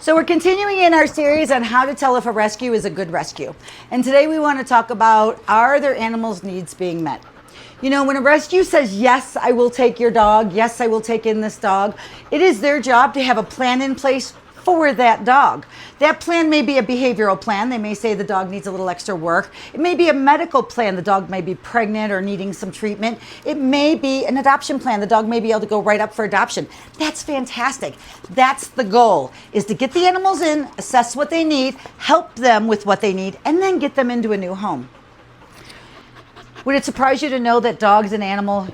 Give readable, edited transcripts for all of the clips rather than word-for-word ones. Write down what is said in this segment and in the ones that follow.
So we're continuing in our series on how to tell if a rescue is a good rescue. And today we want to talk about, are their animals' needs being met? You know, when a rescue says, yes, I will take your dog, yes, I will take in this dog, it is their job to have a plan in place for that dog. That plan may be a behavioral plan. They may say the dog needs a little extra work. It may be a medical plan. The dog may be pregnant or needing some treatment. It may be an adoption plan. The dog may be able to go right up for adoption. That's fantastic. That's the goal, is to get the animals in, assess what they need, help them with what they need, and then get them into a new home. Would it surprise you to know that dogs in animal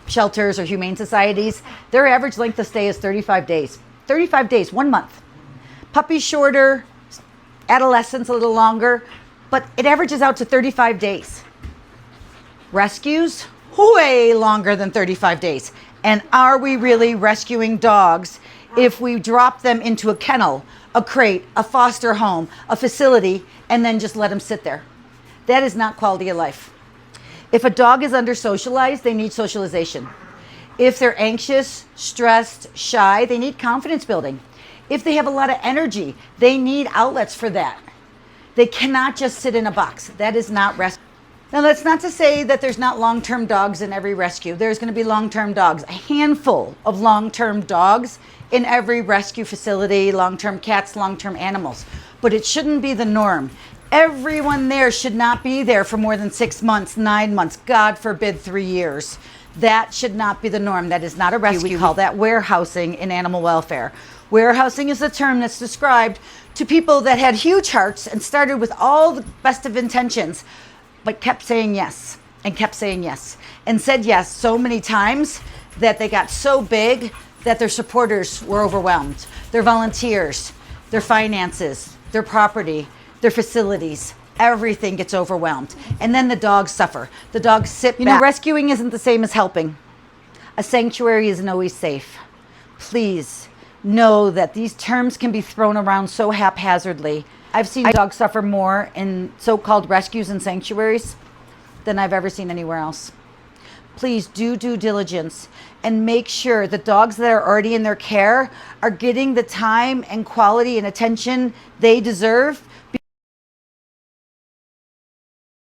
shelters or humane societies, their average length of stay is 35 days. 35 days, 1 month. Puppies shorter, adolescents a little longer, but it averages out to 35 days. Rescues, way longer than 35 days. And are we really rescuing dogs if we drop them into a kennel, a crate, a foster home, a facility, and then just let them sit there? That is not quality of life. If a dog is under socialized, they need socialization. If they're anxious, stressed, shy, they need confidence building. If they have a lot of energy, they need outlets for that. They cannot just sit in a box. That is not rescue. Now, that's not to say that there's not long-term dogs in every rescue. There's going to be long-term dogs, a handful of long-term dogs in every rescue facility, long-term cats, long-term animals. But it shouldn't be the norm. Everyone there should not be there for more than 6 months, 9 months, God forbid 3 years. That should not be the norm. That is not a rescue. We call that warehousing in animal welfare. Warehousing is a term that's described to people that had huge hearts and started with all the best of intentions, but kept saying yes and kept saying yes and said yes so many times that they got so big that their supporters were overwhelmed. Their volunteers, their finances, their property, their facilities, everything gets overwhelmed. And then the dogs suffer. The dogs sit back. You know, rescuing isn't the same as helping. A sanctuary isn't always safe. Please know that these terms can be thrown around so haphazardly. I've seen dogs suffer more in so-called rescues and sanctuaries than I've ever seen anywhere else. Please do due diligence and make sure the dogs that are already in their care are getting the time and quality and attention they deserve